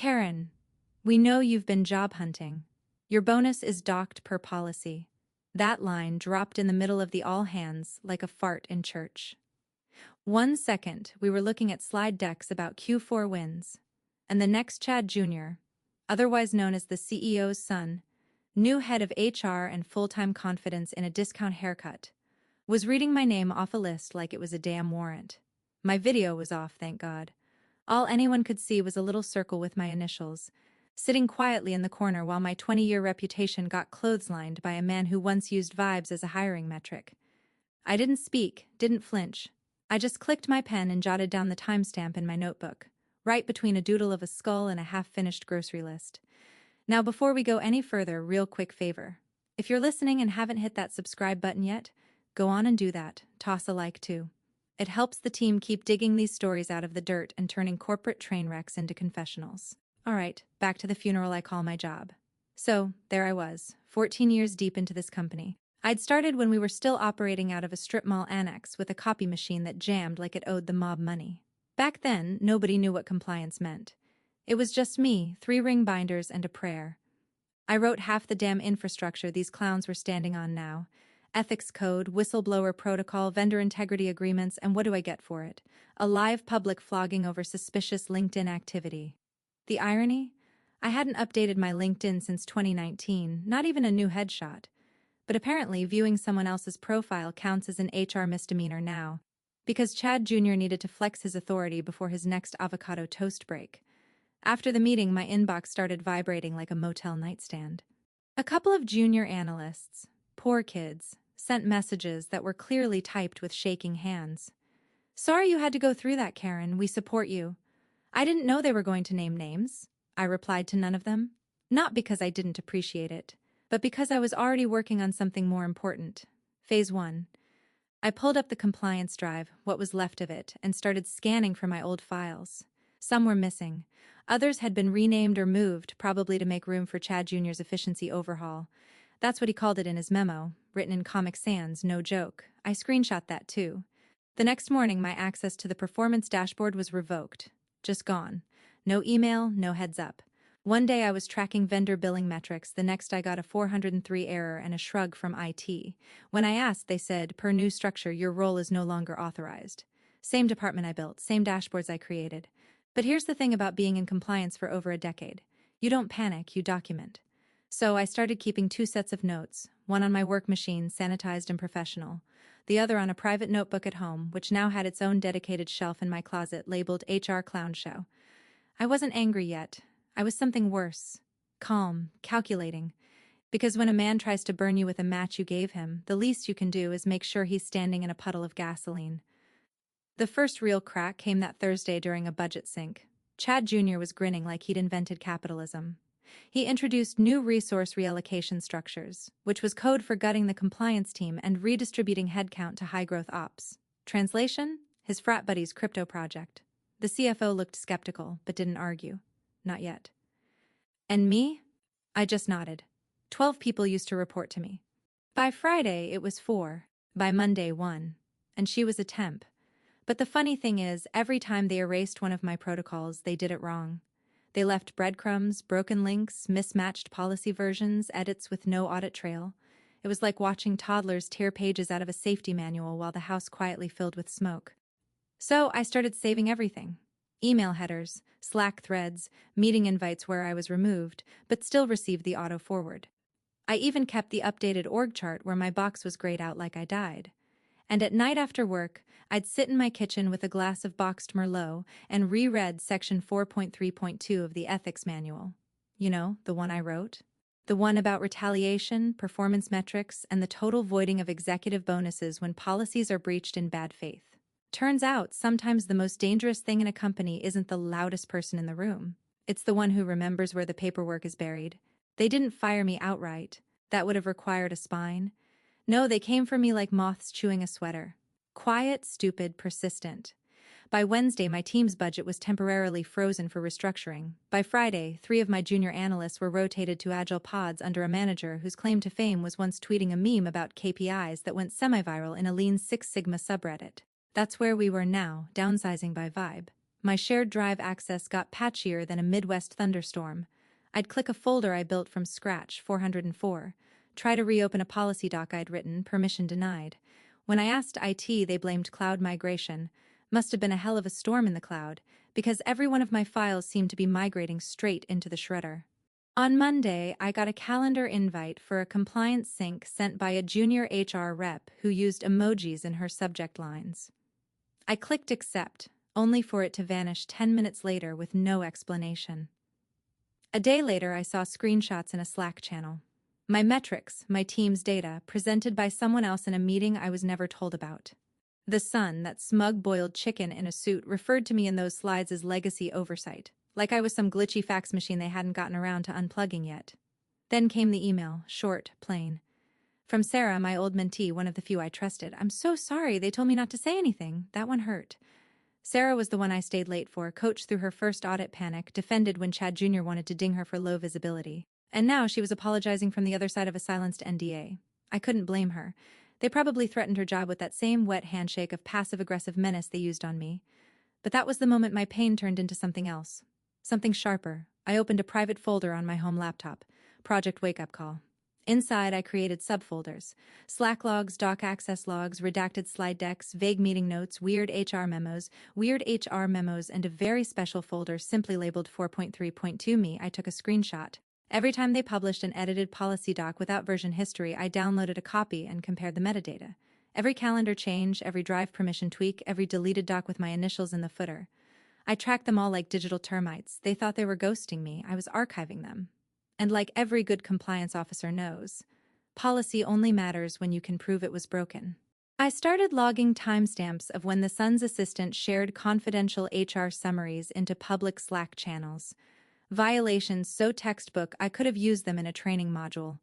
Karen, we know you've been job hunting. Your bonus is docked per policy. That line dropped in the middle of the all hands like a fart in church. 1 second, we were looking at slide decks about Q4 wins. And the next Chad Jr., otherwise known as the CEO's son, new head of HR and full-time confidence in a discount haircut, was reading my name off a list like it was a damn warrant. My video was off, thank God. All anyone could see was a little circle with my initials, sitting quietly in the corner while my 20-year reputation got clotheslined by a man who once used vibes as a hiring metric. I didn't speak, didn't flinch. I just clicked my pen and jotted down the timestamp in my notebook, right between a doodle of a skull and a half-finished grocery list. Now, before we go any further, real quick favor. If you're listening and haven't hit that subscribe button yet, go on and do that. Toss a like too. It helps the team keep digging these stories out of the dirt and turning corporate train wrecks into confessionals. All right, back to the funeral I call my job. So, there I was, 14 years deep into this company. I'd started when we were still operating out of a strip mall annex with a copy machine that jammed like it owed the mob money. Back then, nobody knew what compliance meant. It was just me, 3 ring binders, and a prayer. I wrote half the damn infrastructure these clowns were standing on now. Ethics code, whistleblower protocol, vendor integrity agreements, and what do I get for it? A live public flogging over suspicious LinkedIn activity. The irony? I hadn't updated my LinkedIn since 2019, not even a new headshot. But apparently viewing someone else's profile counts as an HR misdemeanor now, because Chad Jr. needed to flex his authority before his next avocado toast break. After the meeting, my inbox started vibrating like a motel nightstand. A couple of junior analysts, poor kids, sent messages that were clearly typed with shaking hands. "Sorry you had to go through that, Karen. We support you." I didn't know they were going to name names. I replied to none of them. Not because I didn't appreciate it, but because I was already working on something more important. Phase 1. I pulled up the compliance drive, what was left of it, and started scanning for my old files. Some were missing. Others had been renamed or moved, probably to make room for Chad Jr.'s efficiency overhaul. That's what he called it in his memo, written in Comic Sans, no joke. I screenshot that too. The next morning, my access to the performance dashboard was revoked. Just gone. No email, no heads up. One day I was tracking vendor billing metrics, the next I got a 403 error and a shrug from IT. When I asked, they said, "Per new structure, your role is no longer authorized." Same department I built, same dashboards I created. But here's the thing about being in compliance for over a decade. You don't panic, you document. So I started keeping 2 sets of notes, one on my work machine, sanitized and professional, the other on a private notebook at home, which now had its own dedicated shelf in my closet labeled HR Clown Show. I wasn't angry yet. I was something worse. Calm, calculating. Because when a man tries to burn you with a match you gave him, the least you can do is make sure he's standing in a puddle of gasoline. The first real crack came that Thursday during a budget sync. Chad Jr. was grinning like he'd invented capitalism. He introduced new resource reallocation structures, which was code for gutting the compliance team and redistributing headcount to high-growth ops. Translation? His frat buddy's crypto project. The CFO looked skeptical, but didn't argue. Not yet. And me? I just nodded. 12 people used to report to me. By Friday, it was 4. By Monday, 1. And she was a temp. But the funny thing is, every time they erased one of my protocols, they did it wrong. They left breadcrumbs, broken links, mismatched policy versions, edits with no audit trail. It was like watching toddlers tear pages out of a safety manual while the house quietly filled with smoke. So I started saving everything. Email headers, Slack threads, meeting invites where I was removed, but still received the auto-forward. I even kept the updated org chart where my box was grayed out like I died. And at night after work, I'd sit in my kitchen with a glass of boxed Merlot and reread Section 4.3.2 of the Ethics Manual. You know, the one I wrote? The one about retaliation, performance metrics, and the total voiding of executive bonuses when policies are breached in bad faith. Turns out, sometimes the most dangerous thing in a company isn't the loudest person in the room. It's the one who remembers where the paperwork is buried. They didn't fire me outright. That would have required a spine. No, they came for me like moths chewing a sweater. Quiet, stupid, persistent. By Wednesday, my team's budget was temporarily frozen for restructuring. By Friday, 3 of my junior analysts were rotated to agile pods under a manager whose claim to fame was once tweeting a meme about KPIs that went semi-viral in a Lean Six Sigma subreddit. That's where we were now, downsizing by vibe. My shared drive access got patchier than a Midwest thunderstorm. I'd click a folder I built from scratch, 404. Try to reopen a policy doc I'd written, permission denied. When I asked IT, they blamed cloud migration. Must have been a hell of a storm in the cloud, because every one of my files seemed to be migrating straight into the shredder. On Monday, I got a calendar invite for a compliance sync sent by a junior HR rep who used emojis in her subject lines. I clicked accept, only for it to vanish 10 minutes later with no explanation. A day later, I saw screenshots in a Slack channel. My metrics, my team's data, presented by someone else in a meeting I was never told about. The Sun, that smug boiled chicken in a suit, referred to me in those slides as legacy oversight, like I was some glitchy fax machine they hadn't gotten around to unplugging yet. Then came the email, short, plain. From Sarah, my old mentee, one of the few I trusted. I'm so sorry, they told me not to say anything. That one hurt. Sarah was the one I stayed late for, coached through her first audit panic, defended when Chad Jr. wanted to ding her for low visibility. And now she was apologizing from the other side of a silenced NDA. I couldn't blame her. They probably threatened her job with that same wet handshake of passive-aggressive menace they used on me. But that was the moment my pain turned into something else. Something sharper. I opened a private folder on my home laptop. Project Wake Up Call. Inside, I created subfolders. Slack logs, doc access logs, redacted slide decks, vague meeting notes, weird HR memos, and a very special folder simply labeled 4.3.2 me. I took a screenshot. Every time they published an edited policy doc without version history, I downloaded a copy and compared the metadata. Every calendar change, every drive permission tweak, every deleted doc with my initials in the footer. I tracked them all like digital termites. They thought they were ghosting me. I was archiving them. And like every good compliance officer knows, policy only matters when you can prove it was broken. I started logging timestamps of when the Sun's assistant shared confidential HR summaries into public Slack channels. Violations so textbook I could have used them in a training module.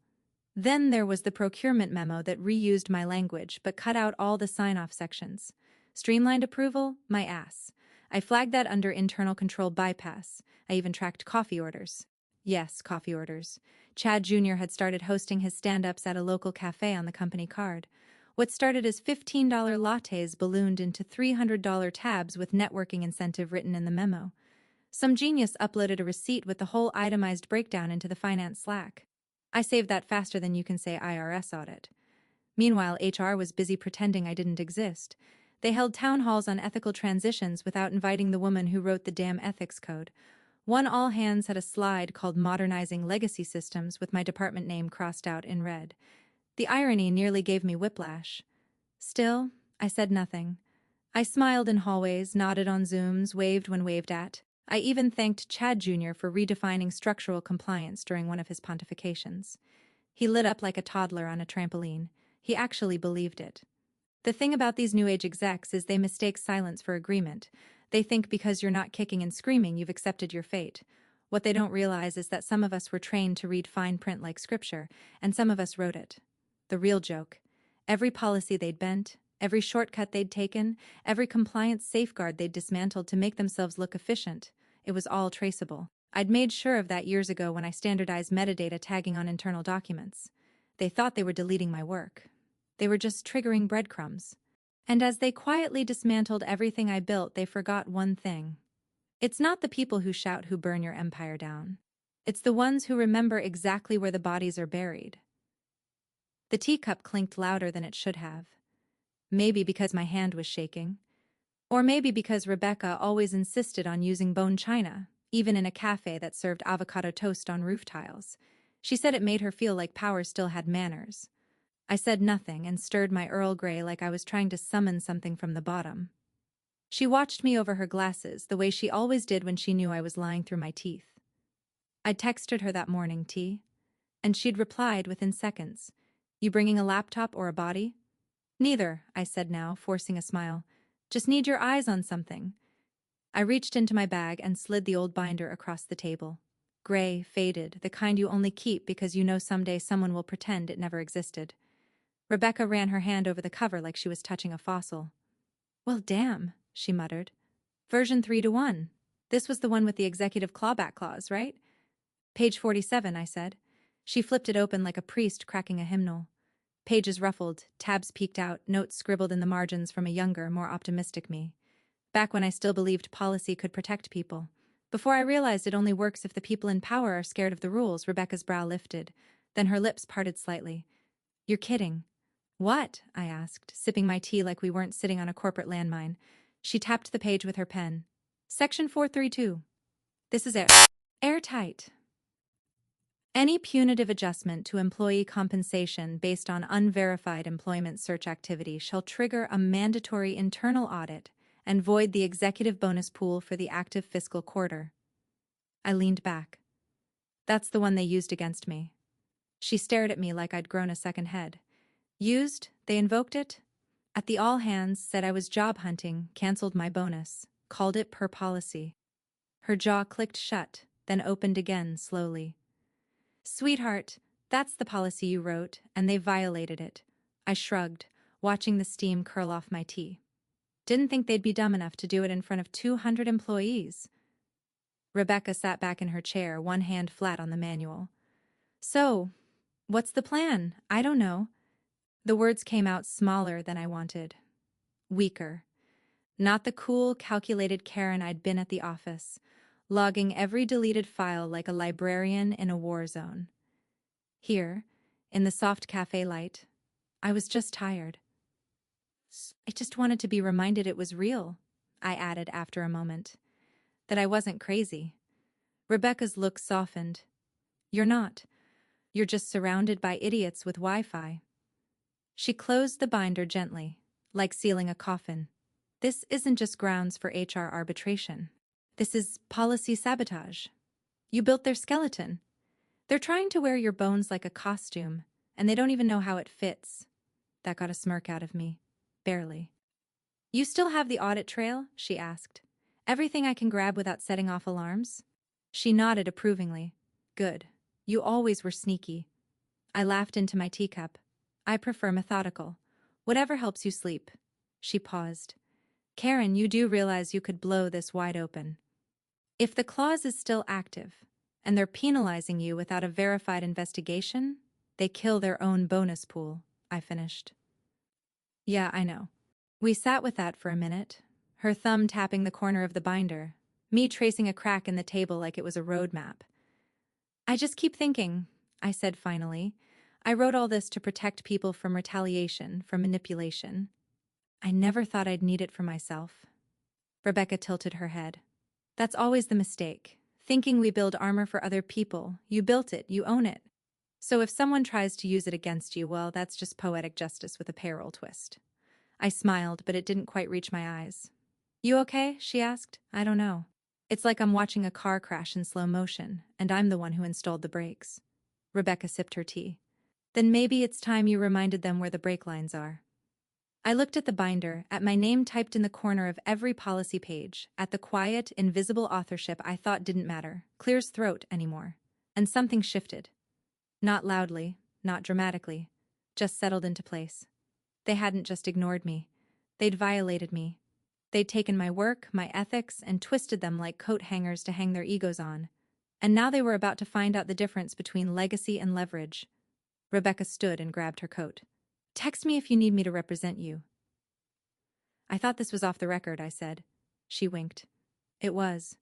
Then there was the procurement memo that reused my language but cut out all the sign-off sections. Streamlined approval? My ass. I flagged that under internal control bypass. I even tracked coffee orders. Yes, coffee orders. Chad Jr. had started hosting his stand-ups at a local cafe on the company card. What started as $15 lattes ballooned into $300 tabs with networking incentive written in the memo. Some genius uploaded a receipt with the whole itemized breakdown into the finance Slack. I saved that faster than you can say IRS audit. Meanwhile, HR was busy pretending I didn't exist. They held town halls on ethical transitions without inviting the woman who wrote the damn ethics code. One all-hands had a slide called Modernizing Legacy Systems with my department name crossed out in red. The irony nearly gave me whiplash. Still, I said nothing. I smiled in hallways, nodded on Zooms, waved when waved at. I even thanked Chad Jr. for redefining structural compliance during one of his pontifications. He lit up like a toddler on a trampoline. He actually believed it. The thing about these new age execs is they mistake silence for agreement. They think because you're not kicking and screaming, you've accepted your fate. What they don't realize is that some of us were trained to read fine print like scripture, and some of us wrote it. The real joke. Every policy they'd bent, every shortcut they'd taken, every compliance safeguard they'd dismantled to make themselves look efficient. It was all traceable. I'd made sure of that years ago when I standardized metadata tagging on internal documents. They thought they were deleting my work. They were just triggering breadcrumbs. And as they quietly dismantled everything I built, they forgot one thing. It's not the people who shout who burn your empire down. It's the ones who remember exactly where the bodies are buried. The teacup clinked louder than it should have. Maybe because my hand was shaking. Or maybe because Rebecca always insisted on using bone china, even in a cafe that served avocado toast on roof tiles. She said it made her feel like power still had manners. I said nothing and stirred my Earl Grey like I was trying to summon something from the bottom. She watched me over her glasses, the way she always did when she knew I was lying through my teeth. I'd texted her that morning, T, and she'd replied within seconds. You bringing a laptop or a body? Neither, I said now, forcing a smile. Just need your eyes on something. I reached into my bag and slid the old binder across the table. Gray, faded, the kind you only keep because you know someday someone will pretend it never existed. Rebecca ran her hand over the cover like she was touching a fossil. Well, damn, she muttered. Version 3-1. This was the one with the executive clawback clause, right? Page 47, I said. She flipped it open like a priest cracking a hymnal. Pages ruffled, tabs peeked out, notes scribbled in the margins from a younger, more optimistic me. Back when I still believed policy could protect people. Before I realized it only works if the people in power are scared of the rules, Rebecca's brow lifted. Then her lips parted slightly. You're kidding. What? I asked, sipping my tea like we weren't sitting on a corporate landmine. She tapped the page with her pen. Section 432. This is airtight. Any punitive adjustment to employee compensation based on unverified employment search activity shall trigger a mandatory internal audit and void the executive bonus pool for the active fiscal quarter. I leaned back. That's the one they used against me. She stared at me like I'd grown a second head. Used? They invoked it? At the all hands, said I was job hunting, canceled my bonus, called it per policy. Her jaw clicked shut, then opened again slowly. Sweetheart, that's the policy you wrote, and they violated it. I shrugged, watching the steam curl off my tea. Didn't think they'd be dumb enough to do it in front of 200 employees. Rebecca sat back in her chair, one hand flat on the manual. So, what's the plan? I don't know. The words came out smaller than I wanted. Weaker. Not the cool, calculated Karen I'd been at the office, logging every deleted file like a librarian in a war zone. Here, in the soft cafe light, I was just tired. I just wanted to be reminded it was real, I added after a moment. That I wasn't crazy. Rebecca's look softened. You're not. You're just surrounded by idiots with Wi-Fi. She closed the binder gently, like sealing a coffin. This isn't just grounds for HR arbitration. This is policy sabotage. You built their skeleton. They're trying to wear your bones like a costume, and they don't even know how it fits. That got a smirk out of me. Barely. You still have the audit trail? She asked. Everything I can grab without setting off alarms? She nodded approvingly. Good. You always were sneaky. I laughed into my teacup. I prefer methodical. Whatever helps you sleep. She paused. Karen, you do realize you could blow this wide open. If the clause is still active, and they're penalizing you without a verified investigation, they kill their own bonus pool, I finished. Yeah, I know. We sat with that for a minute, her thumb tapping the corner of the binder, me tracing a crack in the table like it was a road map. I just keep thinking, I said finally. I wrote all this to protect people from retaliation, from manipulation. I never thought I'd need it for myself. Rebecca tilted her head. That's always the mistake. Thinking we build armor for other people. You built it, you own it. So if someone tries to use it against you, well, that's just poetic justice with a payroll twist. I smiled, but it didn't quite reach my eyes. You okay? She asked. I don't know. It's like I'm watching a car crash in slow motion, and I'm the one who installed the brakes. Rebecca sipped her tea. Then maybe it's time you reminded them where the brake lines are. I looked at the binder, at my name typed in the corner of every policy page, at the quiet, invisible authorship I thought didn't matter, clear as throat anymore. And something shifted. Not loudly, not dramatically, just settled into place. They hadn't just ignored me. They'd violated me. They'd taken my work, my ethics, and twisted them like coat hangers to hang their egos on. And now they were about to find out the difference between legacy and leverage. Rebecca stood and grabbed her coat. Text me if you need me to represent you. I thought this was off the record, I said. She winked. It was.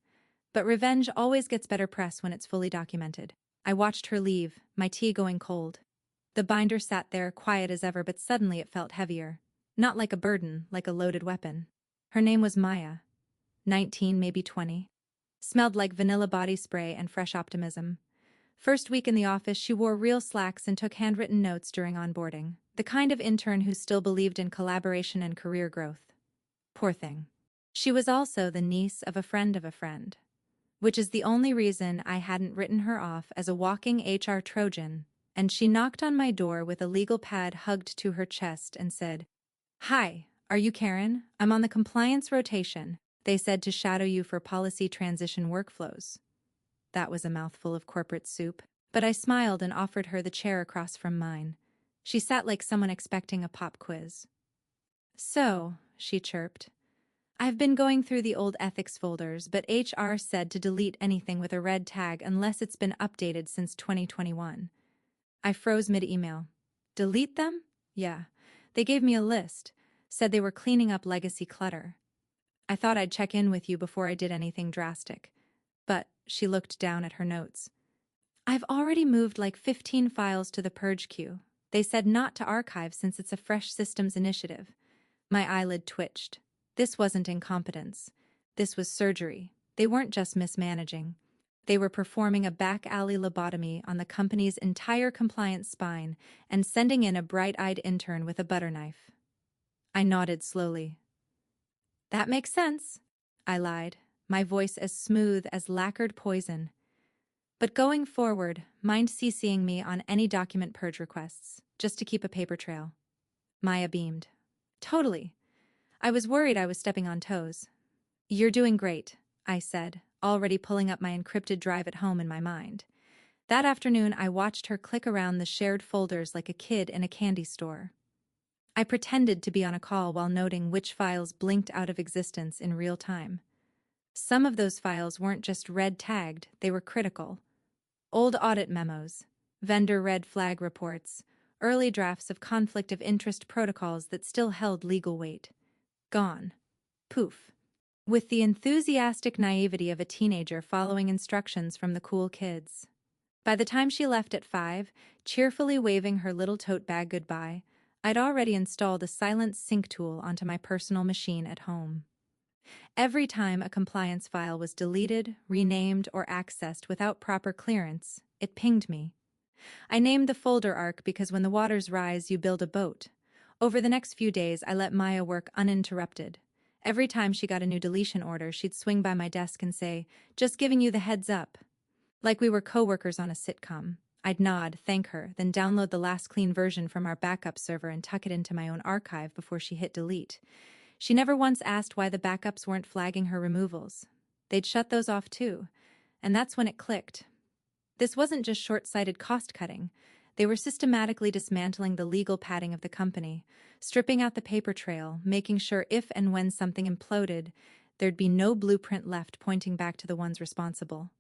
But revenge always gets better press when it's fully documented. I watched her leave, my tea going cold. The binder sat there, quiet as ever, but suddenly it felt heavier. Not like a burden, like a loaded weapon. Her name was Maya. 19, maybe 20. Smelled like vanilla body spray and fresh optimism. First week in the office, she wore real slacks and took handwritten notes during onboarding. The kind of intern who still believed in collaboration and career growth. Poor thing. She was also the niece of a friend, which is the only reason I hadn't written her off as a walking HR Trojan, and she knocked on my door with a legal pad hugged to her chest and said, Hi, are you Karen? I'm on the compliance rotation. They said to shadow you for policy transition workflows. That was a mouthful of corporate soup, but I smiled and offered her the chair across from mine. She sat like someone expecting a pop quiz. So, she chirped, I've been going through the old ethics folders, but HR said to delete anything with a red tag unless it's been updated since 2021. I froze mid-email. Delete them? Yeah. They gave me a list, said they were cleaning up legacy clutter. I thought I'd check in with you before I did anything drastic. But she looked down at her notes. I've already moved like 15 files to the purge queue. They said not to archive since it's a fresh systems initiative. My eyelid twitched. This wasn't incompetence. This was surgery. They weren't just mismanaging. They were performing a back-alley lobotomy on the company's entire compliance spine and sending in a bright-eyed intern with a butter knife. I nodded slowly. That makes sense, I lied, my voice as smooth as lacquered poison. But going forward, mind CCing me on any document purge requests, just to keep a paper trail. Maya beamed. Totally. I was worried I was stepping on toes. You're doing great, I said, already pulling up my encrypted drive at home in my mind. That afternoon, I watched her click around the shared folders like a kid in a candy store. I pretended to be on a call while noting which files blinked out of existence in real time. Some of those files weren't just red-tagged, they were critical. Old audit memos, vendor red flag reports, early drafts of conflict of interest protocols that still held legal weight. Gone. Poof. With the enthusiastic naivety of a teenager following instructions from the cool kids. By the time she left at 5, cheerfully waving her little tote bag goodbye, I'd already installed a silent sync tool onto my personal machine at home. Every time a compliance file was deleted, renamed, or accessed without proper clearance, it pinged me. I named the folder arc because when the waters rise, you build a boat. Over the next few days, I let Maya work uninterrupted. Every time she got a new deletion order, she'd swing by my desk and say, "Just giving you the heads up." Like we were coworkers on a sitcom. I'd nod, thank her, then download the last clean version from our backup server and tuck it into my own archive before she hit delete. She never once asked why the backups weren't flagging her removals. They'd shut those off too, and that's when it clicked. This wasn't just short-sighted cost-cutting. They were systematically dismantling the legal padding of the company, stripping out the paper trail, making sure if and when something imploded, there'd be no blueprint left pointing back to the ones responsible.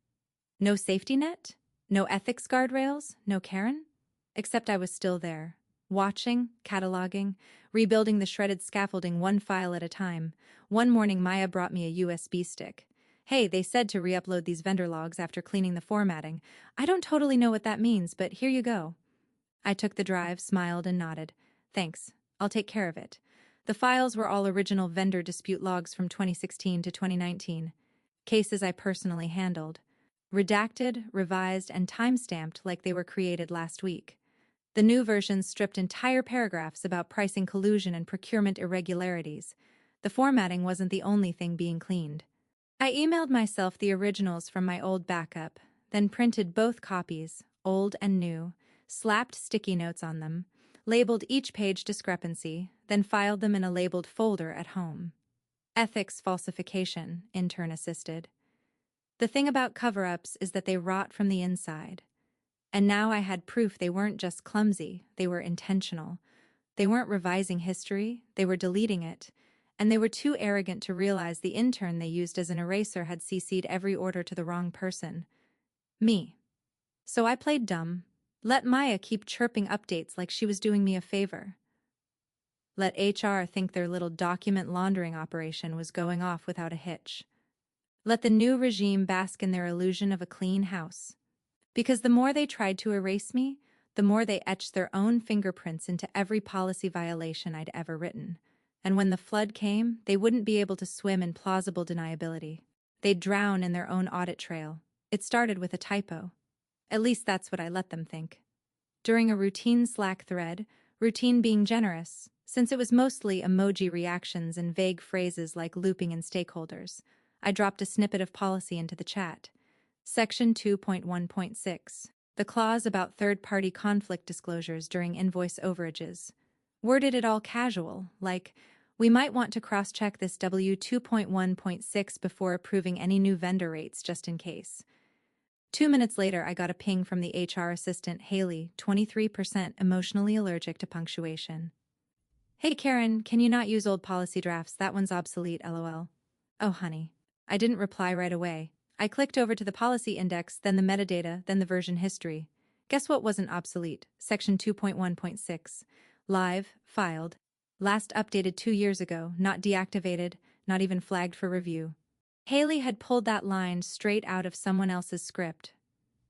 No safety net? No ethics guardrails? No Karen? Except I was still there, watching, cataloging, rebuilding the shredded scaffolding one file at a time. One morning, Maya brought me a USB stick. Hey, they said to re-upload these vendor logs after cleaning the formatting. I don't totally know what that means, but here you go. I took the drive, smiled, and nodded. Thanks. I'll take care of it. The files were all original vendor dispute logs from 2016 to 2019. Cases I personally handled. Redacted, revised, and time-stamped like they were created last week. The new versions stripped entire paragraphs about pricing collusion and procurement irregularities. The formatting wasn't the only thing being cleaned. I emailed myself the originals from my old backup, then printed both copies, old and new, slapped sticky notes on them, labeled each page discrepancy, then filed them in a labeled folder at home. Ethics falsification, intern assisted. The thing about cover-ups is that they rot from the inside. And now I had proof they weren't just clumsy, they were intentional. They weren't revising history, they were deleting it. And they were too arrogant to realize the intern they used as an eraser had CC'd every order to the wrong person. Me. So I played dumb. Let Maya keep chirping updates like she was doing me a favor. Let HR think their little document laundering operation was going off without a hitch. Let the new regime bask in their illusion of a clean house. Because the more they tried to erase me, the more they etched their own fingerprints into every policy violation I'd ever written. And when the flood came, they wouldn't be able to swim in plausible deniability. They'd drown in their own audit trail. It started with a typo. At least that's what I let them think. During a routine Slack thread, routine being generous, since it was mostly emoji reactions and vague phrases like looping in stakeholders, I dropped a snippet of policy into the chat. Section 2.1.6, the clause about third-party conflict disclosures during invoice overages. Worded it all casual, like, we might want to cross-check this W2.1.6 before approving any new vendor rates just in case. 2 minutes later, I got a ping from the HR assistant, Haley, 23% emotionally allergic to punctuation. Hey Karen, can you not use old policy drafts? That one's obsolete, lol. Oh honey. I didn't reply right away. I clicked over to the policy index, then the metadata, then the version history. Guess what wasn't obsolete? Section 2.1.6. Live, filed. Last updated 2 years ago, not deactivated, not even flagged for review. Haley had pulled that line straight out of someone else's script.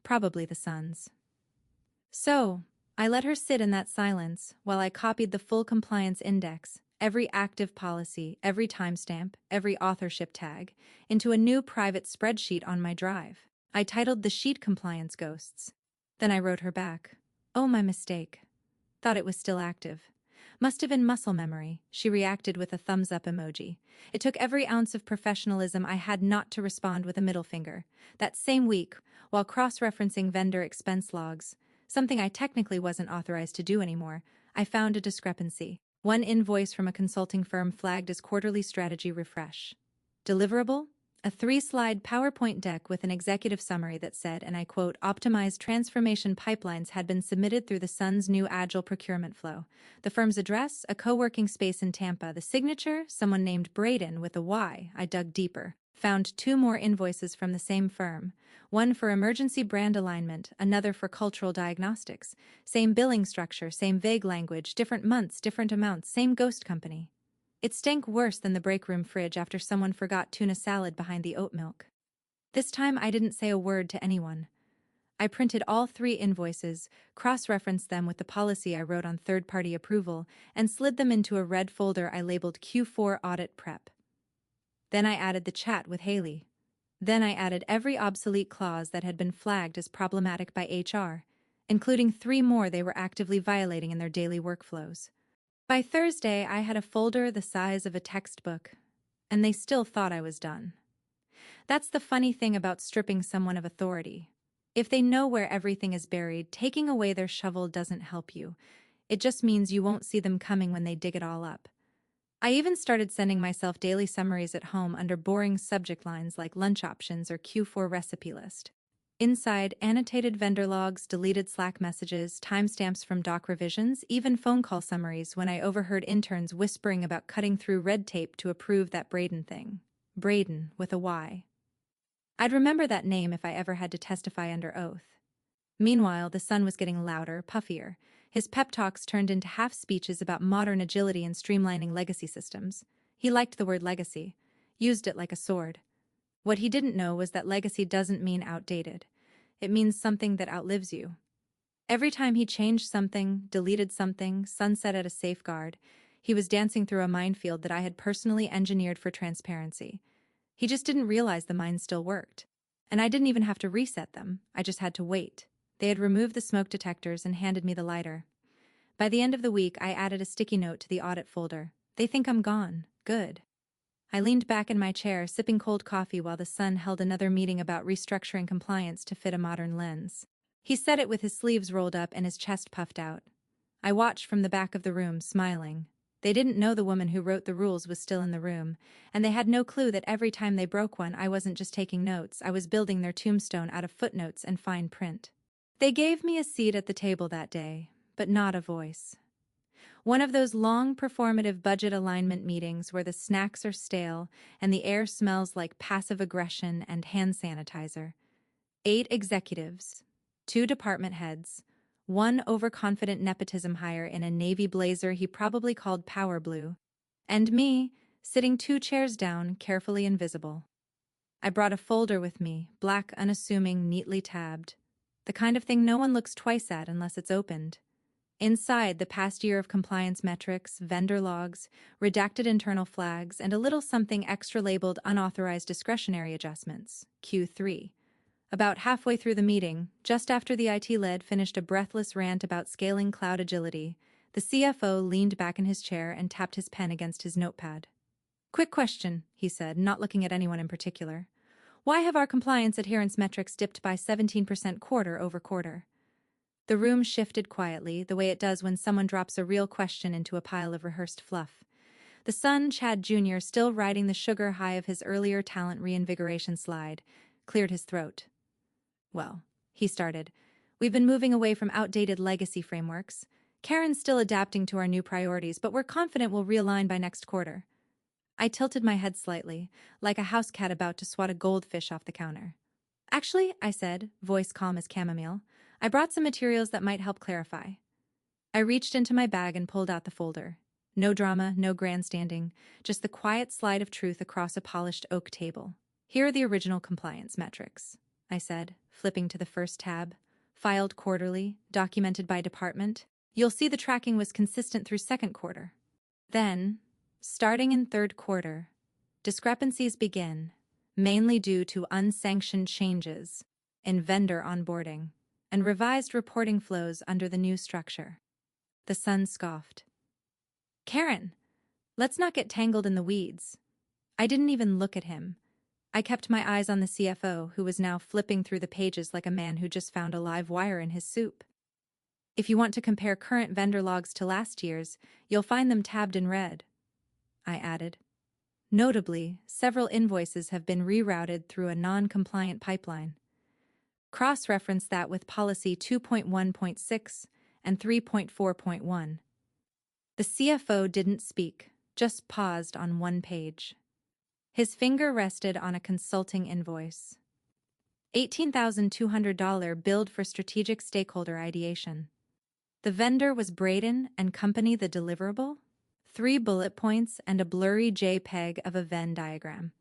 Probably the Sun's. So, I let her sit in that silence while I copied the full compliance index, every active policy, every timestamp, every authorship tag, into a new private spreadsheet on my drive. I titled the sheet Compliance Ghosts. Then I wrote her back. Oh, my mistake. Thought it was still active. Must have been muscle memory. She reacted with a thumbs up emoji. It took every ounce of professionalism I had not to respond with a middle finger. That same week, while cross-referencing vendor expense logs, something I technically wasn't authorized to do anymore, I found a discrepancy. One invoice from a consulting firm flagged as quarterly strategy refresh. Deliverable? A 3-slide PowerPoint deck with an executive summary that said, and I quote, optimized transformation pipelines had been submitted through the Sun's new agile procurement flow. The firm's address, a co-working space in Tampa. The signature, someone named Braden with a Y. I dug deeper. Found 2 more invoices from the same firm. One for emergency brand alignment, another for cultural diagnostics. Same billing structure, same vague language, different months, different amounts, same ghost company. It stank worse than the break room fridge after someone forgot tuna salad behind the oat milk. This time I didn't say a word to anyone. I printed all 3 invoices, cross-referenced them with the policy I wrote on third-party approval, and slid them into a red folder I labeled Q4 Audit Prep. Then I added the chat with Haley. Then I added every obsolete clause that had been flagged as problematic by HR, including 3 more they were actively violating in their daily workflows. By Thursday, I had a folder the size of a textbook, and they still thought I was done. That's the funny thing about stripping someone of authority. If they know where everything is buried, taking away their shovel doesn't help you. It just means you won't see them coming when they dig it all up. I even started sending myself daily summaries at home under boring subject lines like lunch options or Q4 recipe list. Inside, annotated vendor logs, deleted Slack messages, timestamps from doc revisions, even phone call summaries when I overheard interns whispering about cutting through red tape to approve that Braden thing. Braden, with a Y. I'd remember that name if I ever had to testify under oath. Meanwhile, the Sun was getting louder, puffier. His pep talks turned into half speeches about modern agility and streamlining legacy systems. He liked the word legacy, used it like a sword. What he didn't know was that legacy doesn't mean outdated. It means something that outlives you. Every time he changed something, deleted something, sunsetted a safeguard, he was dancing through a minefield that I had personally engineered for transparency. He just didn't realize the mines still worked. And I didn't even have to reset them, I just had to wait. They had removed the smoke detectors and handed me the lighter. By the end of the week, I added a sticky note to the audit folder. They think I'm gone. Good. I leaned back in my chair, sipping cold coffee while the Sun held another meeting about restructuring compliance to fit a modern lens. He said it with his sleeves rolled up and his chest puffed out. I watched from the back of the room, smiling. They didn't know the woman who wrote the rules was still in the room, and they had no clue that every time they broke one, I wasn't just taking notes, I was building their tombstone out of footnotes and fine print. They gave me a seat at the table that day, but not a voice. One of those long performative budget alignment meetings where the snacks are stale and the air smells like passive aggression and hand sanitizer. 8 executives, 2 department heads, 1 overconfident nepotism hire in a navy blazer he probably called Power Blue, and me, sitting 2 chairs down, carefully invisible. I brought a folder with me, black, unassuming, neatly tabbed. The kind of thing no one looks twice at unless it's opened. Inside, the past year of compliance metrics, vendor logs, redacted internal flags, and a little something extra labeled unauthorized discretionary adjustments, Q3. About halfway through the meeting, just after the IT lead finished a breathless rant about scaling cloud agility, the CFO leaned back in his chair and tapped his pen against his notepad. Quick question, he said, not looking at anyone in particular. Why have our compliance adherence metrics dipped by 17% quarter over quarter? The room shifted quietly, the way it does when someone drops a real question into a pile of rehearsed fluff. The Sun, Chad Jr., still riding the sugar high of his earlier talent reinvigoration slide, cleared his throat. Well, he started, we've been moving away from outdated legacy frameworks. Karen's still adapting to our new priorities, but we're confident we'll realign by next quarter. I tilted my head slightly, like a house cat about to swat a goldfish off the counter. Actually, I said, voice calm as chamomile, I brought some materials that might help clarify. I reached into my bag and pulled out the folder. No drama, no grandstanding, just the quiet slide of truth across a polished oak table. Here are the original compliance metrics, I said, flipping to the first tab. Filed quarterly, documented by department. You'll see the tracking was consistent through second quarter. Then, starting in third quarter, discrepancies begin, mainly due to unsanctioned changes in vendor onboarding and revised reporting flows under the new structure. The Sun scoffed. Karen, let's not get tangled in the weeds. I didn't even look at him. I kept my eyes on the CFO, who was now flipping through the pages like a man who just found a live wire in his soup. If you want to compare current vendor logs to last year's, you'll find them tabbed in red, I added. Notably, several invoices have been rerouted through a non-compliant pipeline. Cross-reference that with Policy 2.1.6 and 3.4.1. The CFO didn't speak, just paused on one page. His finger rested on a consulting invoice. $18,200 billed for strategic stakeholder ideation. The vendor was Braden and Company. The deliverable? 3 bullet points and a blurry JPEG of a Venn diagram.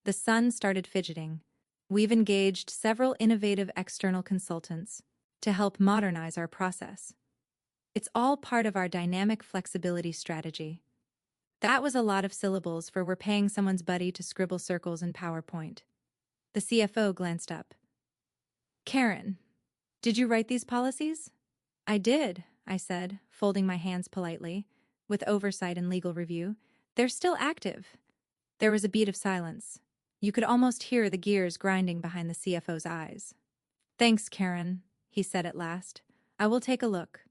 The Sun started fidgeting. We've engaged several innovative external consultants to help modernize our process. It's all part of our dynamic flexibility strategy. That was a lot of syllables for we're paying someone's buddy to scribble circles in PowerPoint. The CFO glanced up. Karen, did you write these policies? I did, I said, folding my hands politely, with oversight and legal review. They're still active. There was a beat of silence. You could almost hear the gears grinding behind the CFO's eyes. Thanks, Karen, he said at last. I will take a look.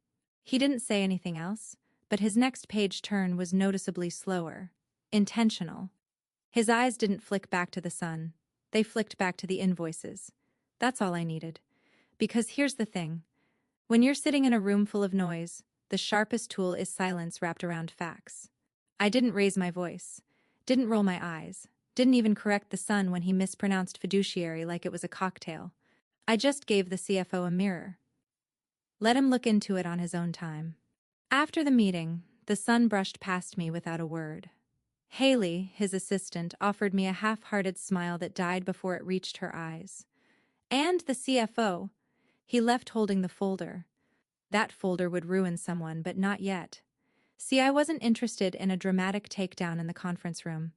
He didn't say anything else, but his next page turn was noticeably slower, intentional. His eyes didn't flick back to the Sun. They flicked back to the invoices. That's all I needed. Because here's the thing. When you're sitting in a room full of noise, the sharpest tool is silence wrapped around facts. I didn't raise my voice, didn't roll my eyes, didn't even correct the Sun when he mispronounced fiduciary like it was a cocktail. I just gave the CFO a mirror. Let him look into it on his own time. After the meeting, the Sun brushed past me without a word. Haley, his assistant, offered me a half-hearted smile that died before it reached her eyes. And the CFO. He left holding the folder. That folder would ruin someone, but not yet. See, I wasn't interested in a dramatic takedown in the conference room.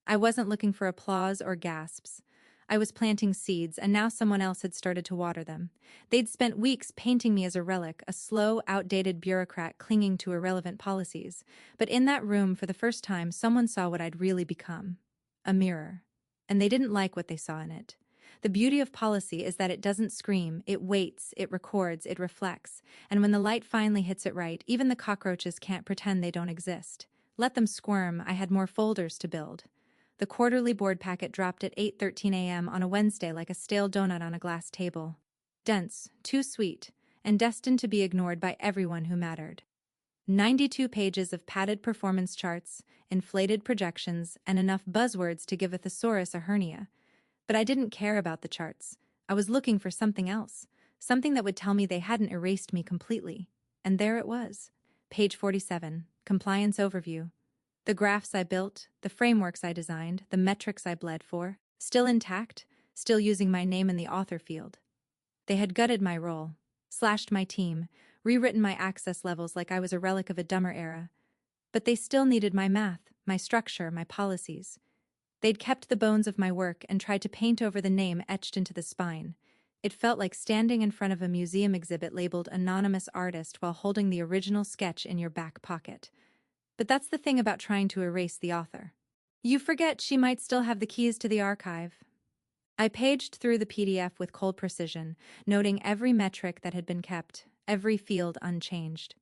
I wasn't looking for applause or gasps. I was planting seeds, and now someone else had started to water them. They'd spent weeks painting me as a relic, a slow, outdated bureaucrat clinging to irrelevant policies. But in that room, for the first time, someone saw what I'd really become. A mirror. And they didn't like what they saw in it. The beauty of policy is that it doesn't scream, it waits, it records, it reflects. And when the light finally hits it right, even the cockroaches can't pretend they don't exist. Let them squirm. I had more folders to build. The quarterly board packet dropped at 8:13 a.m. on a Wednesday like a stale donut on a glass table. Dense, too sweet, and destined to be ignored by everyone who mattered. 92 pages of padded performance charts, inflated projections, and enough buzzwords to give a thesaurus a hernia. But I didn't care about the charts. I was looking for something else, something that would tell me they hadn't erased me completely. And there it was. Page 47, Compliance Overview. The graphs I built, the frameworks I designed, the metrics I bled for, still intact, still using my name in the author field. They had gutted my role, slashed my team, rewritten my access levels like I was a relic of a dumber era. But they still needed my math, my structure, my policies. They'd kept the bones of my work and tried to paint over the name etched into the spine. It felt like standing in front of a museum exhibit labeled Anonymous Artist while holding the original sketch in your back pocket. But that's the thing about trying to erase the author. You forget she might still have the keys to the archive. I paged through the PDF with cold precision, noting every metric that had been kept, every field unchanged.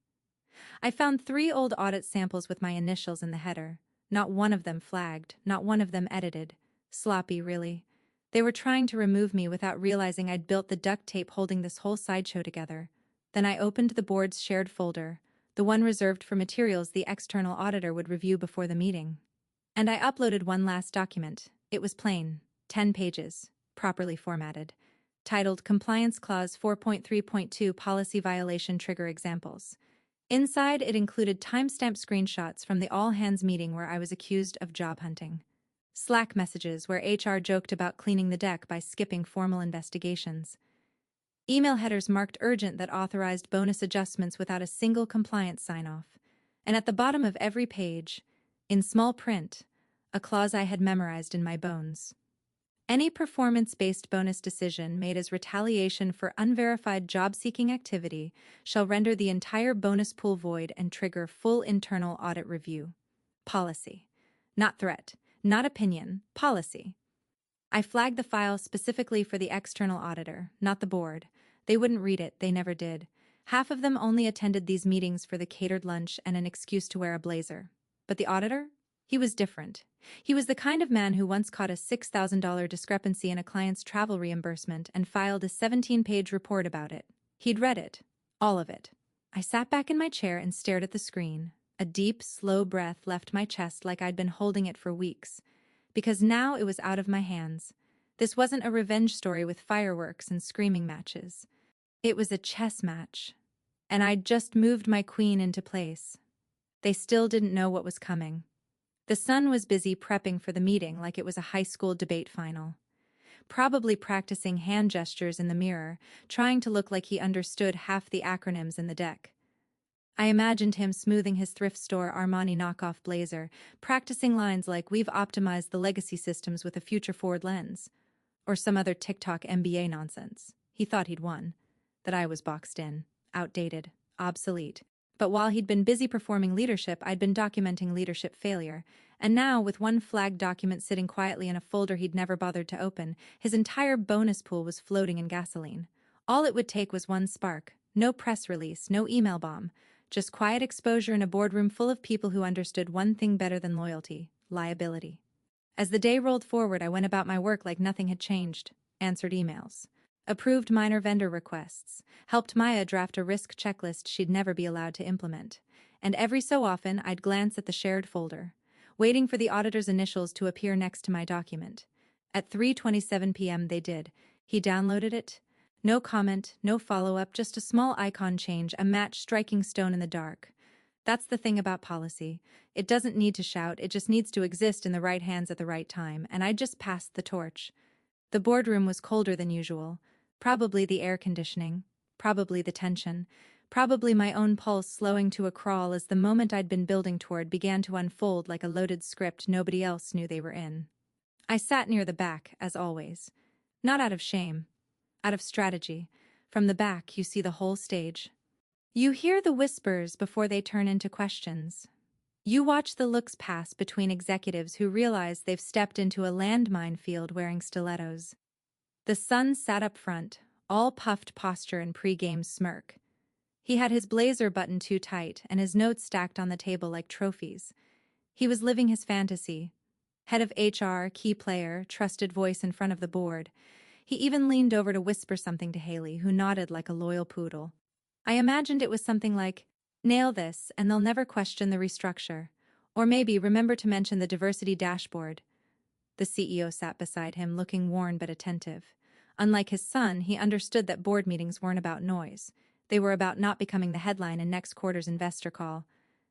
I found 3 old audit samples with my initials in the header. Not one of them flagged, not one of them edited. Sloppy, really. They were trying to remove me without realizing I'd built the duct tape holding this whole sideshow together. Then I opened the board's shared folder, the one reserved for materials the external auditor would review before the meeting. And I uploaded one last document. It was plain, 10 pages, properly formatted, titled Compliance Clause 4.3.2 Policy Violation Trigger Examples. Inside, it included timestamp screenshots from the all-hands meeting where I was accused of job hunting. Slack messages where HR joked about cleaning the deck by skipping formal investigations. Email headers marked urgent that authorized bonus adjustments without a single compliance sign-off. And at the bottom of every page, in small print, a clause I had memorized in my bones. Any performance-based bonus decision made as retaliation for unverified job-seeking activity shall render the entire bonus pool void and trigger full internal audit review. Policy. Not threat. Not opinion. Policy. I flagged the file specifically for the external auditor, not the board. They wouldn't read it, they never did. Half of them only attended these meetings for the catered lunch and an excuse to wear a blazer. But the auditor? He was different. He was the kind of man who once caught a $6,000 discrepancy in a client's travel reimbursement and filed a 17-page report about it. He'd read it. All of it. I sat back in my chair and stared at the screen. A deep, slow breath left my chest like I'd been holding it for weeks. Because now it was out of my hands. This wasn't a revenge story with fireworks and screaming matches. It was a chess match. And I'd just moved my queen into place. They still didn't know what was coming. The son was busy prepping for the meeting like it was a high school debate final. Probably practicing hand gestures in the mirror, trying to look like he understood half the acronyms in the deck. I imagined him smoothing his thrift store Armani knockoff blazer, practicing lines like "We've optimized the legacy systems with a future-forward lens," or some other TikTok MBA nonsense. He thought he'd won. That I was boxed in, outdated, obsolete. But while he'd been busy performing leadership, I'd been documenting leadership failure. And now, with one flagged document sitting quietly in a folder he'd never bothered to open, his entire bonus pool was floating in gasoline. All it would take was one spark. No press release, no email bomb. Just quiet exposure in a boardroom full of people who understood one thing better than loyalty: liability. As the day rolled forward, I went about my work like nothing had changed. Answered emails. Approved minor vendor requests, helped Maya draft a risk checklist she'd never be allowed to implement. And every so often, I'd glance at the shared folder, waiting for the auditor's initials to appear next to my document. At 3:27 p.m. they did. He downloaded it. No comment, no follow-up, just a small icon change, a match striking stone in the dark. That's the thing about policy. It doesn't need to shout, it just needs to exist in the right hands at the right time, and I just passed the torch. The boardroom was colder than usual. Probably the air conditioning, probably the tension, probably my own pulse slowing to a crawl as the moment I'd been building toward began to unfold like a loaded script nobody else knew they were in. I sat near the back, as always. Not out of shame, out of strategy. From the back, you see the whole stage. You hear the whispers before they turn into questions. You watch the looks pass between executives who realize they've stepped into a landmine field wearing stilettos. The son sat up front, all puffed posture and pre-game smirk. He had his blazer buttoned too tight and his notes stacked on the table like trophies. He was living his fantasy. Head of HR, key player, trusted voice in front of the board. He even leaned over to whisper something to Haley, who nodded like a loyal poodle. I imagined it was something like, "Nail this, and they'll never question the restructure." Or maybe, "Remember to mention the diversity dashboard." The CEO sat beside him, looking worn but attentive. Unlike his son, he understood that board meetings weren't about noise. They were about not becoming the headline in next quarter's investor call.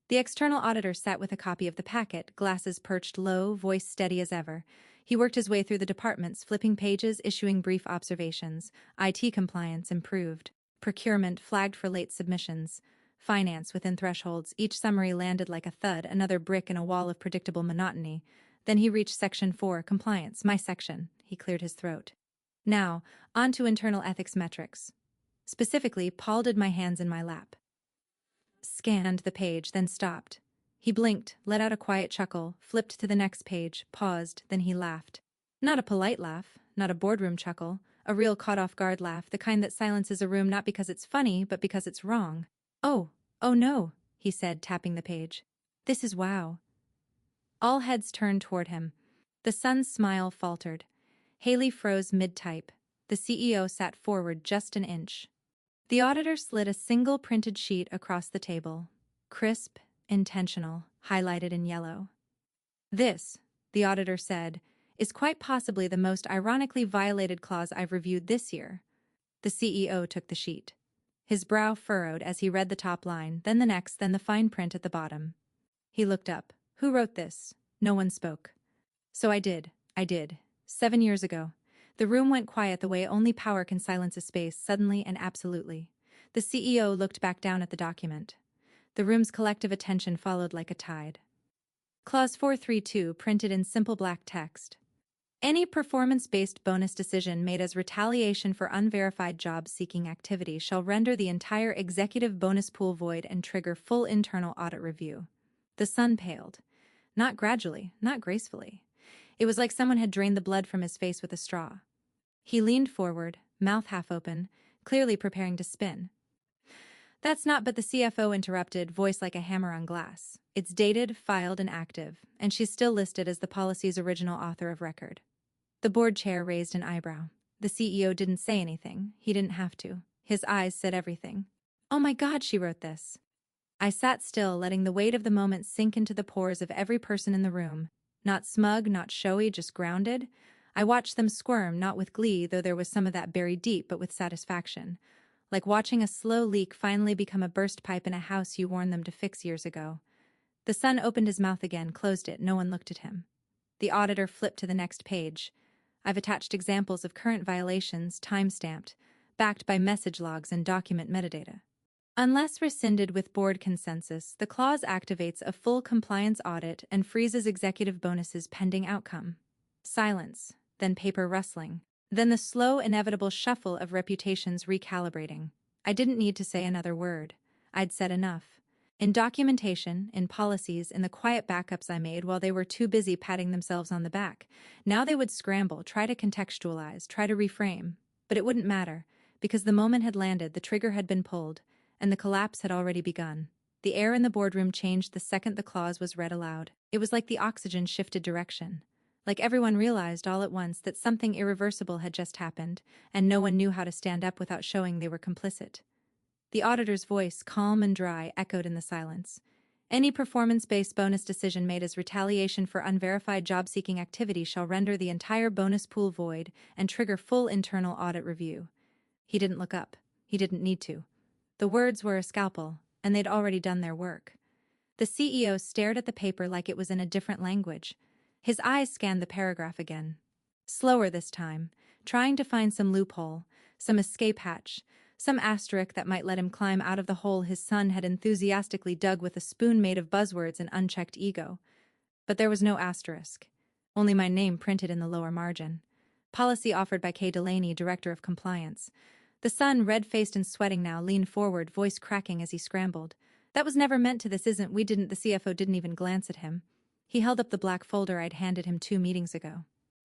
The external auditor sat with a copy of the packet, glasses perched low, voice steady as ever. He worked his way through the departments, flipping pages, issuing brief observations. IT compliance improved. Procurement flagged for late submissions. Finance within thresholds. Each summary landed like a thud, another brick in a wall of predictable monotony. Then he reached Section 4, Compliance, my section. He cleared his throat. Now, on to internal ethics metrics. Specifically, Paul did my hands in my lap. Scanned the page, then stopped. He blinked, let out a quiet chuckle, flipped to the next page, paused, then he laughed. Not a polite laugh, not a boardroom chuckle, a real caught-off-guard laugh, the kind that silences a room not because it's funny, but because it's wrong. Oh no, he said, tapping the page. This is wow. All heads turned toward him. The son's smile faltered. Haley froze mid-type. The CEO sat forward just an inch. The auditor slid a single printed sheet across the table. Crisp, intentional, highlighted in yellow. This, the auditor said, is quite possibly the most ironically violated clause I've reviewed this year. The CEO took the sheet. His brow furrowed as he read the top line, then the next, then the fine print at the bottom. He looked up. Who wrote this? No one spoke. So I did. 7 years ago. The room went quiet the way only power can silence a space, suddenly and absolutely. The CEO looked back down at the document. The room's collective attention followed like a tide. Clause 432, printed in simple black text. Any performance-based bonus decision made as retaliation for unverified job-seeking activity shall render the entire executive bonus pool void and trigger full internal audit review. The sun paled. Not gradually, not gracefully. It was like someone had drained the blood from his face with a straw. He leaned forward, mouth half open, clearly preparing to spin. That's not, but the CFO interrupted, voice like a hammer on glass. It's dated, filed, and active, and she's still listed as the policy's original author of record. The board chair raised an eyebrow. The CEO didn't say anything. He didn't have to. His eyes said everything. Oh my God, she wrote this. I sat still, letting the weight of the moment sink into the pores of every person in the room. Not smug, not showy, just grounded. I watched them squirm, not with glee, though there was some of that buried deep, but with satisfaction. Like watching a slow leak finally become a burst pipe in a house you warned them to fix years ago. The son opened his mouth again, closed it. No one looked at him. The auditor flipped to the next page. I've attached examples of current violations, time-stamped, backed by message logs and document metadata. Unless rescinded with board consensus, the clause activates a full compliance audit and freezes executive bonuses pending outcome. Silence, then paper rustling, then the slow, inevitable shuffle of reputations recalibrating. I didn't need to say another word. I'd said enough. In documentation, in policies, in the quiet backups I made while they were too busy patting themselves on the back. Now they would scramble, try to contextualize, try to reframe. But it wouldn't matter, because the moment had landed, the trigger had been pulled, and the collapse had already begun. The air in the boardroom changed the second the clause was read aloud. It was like the oxygen shifted direction. Like everyone realized all at once that something irreversible had just happened, and no one knew how to stand up without showing they were complicit. The auditor's voice, calm and dry, echoed in the silence. Any performance-based bonus decision made as retaliation for unverified job-seeking activity shall render the entire bonus pool void and trigger full internal audit review. He didn't look up. He didn't need to. The words were a scalpel, and they'd already done their work. The CEO stared at the paper like it was in a different language. His eyes scanned the paragraph again. Slower this time, trying to find some loophole, some escape hatch, some asterisk that might let him climb out of the hole his son had enthusiastically dug with a spoon made of buzzwords and unchecked ego. But there was no asterisk. Only my name printed in the lower margin. Policy offered by Kay Delaney, Director of Compliance. The son, red-faced and sweating now, leaned forward, voice cracking as he scrambled. That was never meant to this isn't, we didn't, the CFO didn't even glance at him. He held up the black folder I'd handed him 2 meetings ago.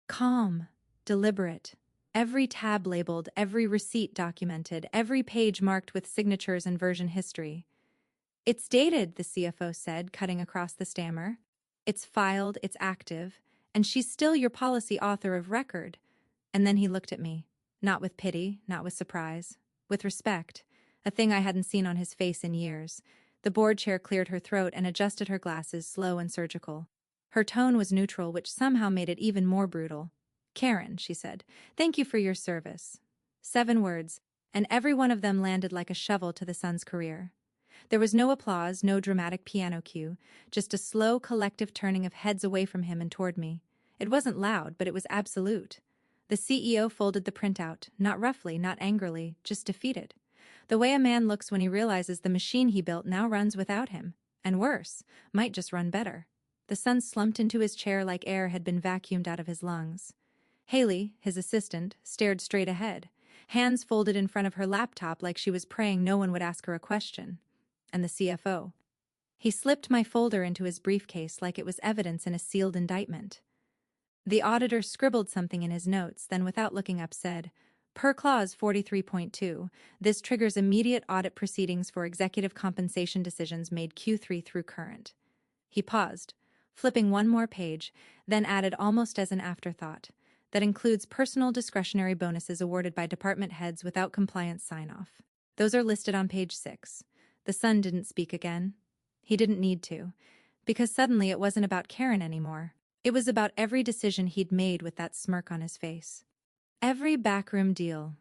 Calm, deliberate. Every tab labeled, every receipt documented, every page marked with signatures and version history. It's dated, the CFO said, cutting across the stammer. It's filed, it's active, and she's still your policy author of record. And then he looked at me. Not with pity, not with surprise. With respect. A thing I hadn't seen on his face in years. The board chair cleared her throat and adjusted her glasses, slow and surgical. Her tone was neutral, which somehow made it even more brutal. Karen, she said, thank you for your service. 7 words, and every one of them landed like a shovel to the son's career. There was no applause, no dramatic piano cue, just a slow, collective turning of heads away from him and toward me. It wasn't loud, but it was absolute. The CEO folded the printout, not roughly, not angrily, just defeated. The way a man looks when he realizes the machine he built now runs without him. And worse, might just run better. The son slumped into his chair like air had been vacuumed out of his lungs. Haley, his assistant, stared straight ahead, hands folded in front of her laptop like she was praying no one would ask her a question. And the CFO. He slipped my folder into his briefcase like it was evidence in a sealed indictment. The auditor scribbled something in his notes, then without looking up said, per clause 43.2, this triggers immediate audit proceedings for executive compensation decisions made Q3 through current. He paused, flipping one more page, then added almost as an afterthought, that includes personal discretionary bonuses awarded by department heads without compliance sign-off. Those are listed on page 6. The son didn't speak again. He didn't need to, because suddenly it wasn't about Karen anymore. It was about every decision he'd made with that smirk on his face. Every backroom deal,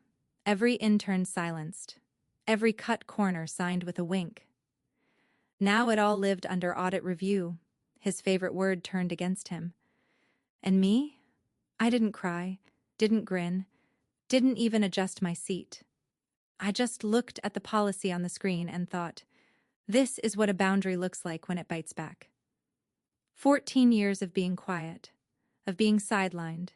every intern silenced, every cut corner signed with a wink. Now it all lived under audit review, his favorite word turned against him. And me? I didn't cry, didn't grin, didn't even adjust my seat. I just looked at the policy on the screen and thought, this is what a boundary looks like when it bites back. 14 years of being quiet, of being sidelined,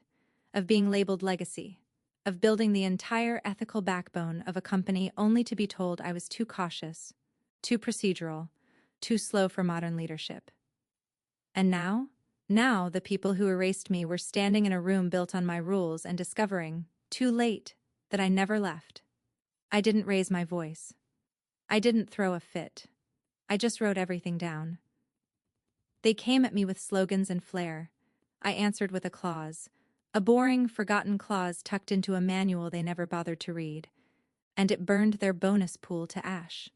of being labeled legacy, of building the entire ethical backbone of a company only to be told I was too cautious, too procedural, too slow for modern leadership. And now the people who erased me were standing in a room built on my rules and discovering, too late, that I never left. I didn't raise my voice. I didn't throw a fit. I just wrote everything down. They came at me with slogans and flair. I answered with a clause, a boring, forgotten clause tucked into a manual they never bothered to read, and it burned their bonus pool to ash.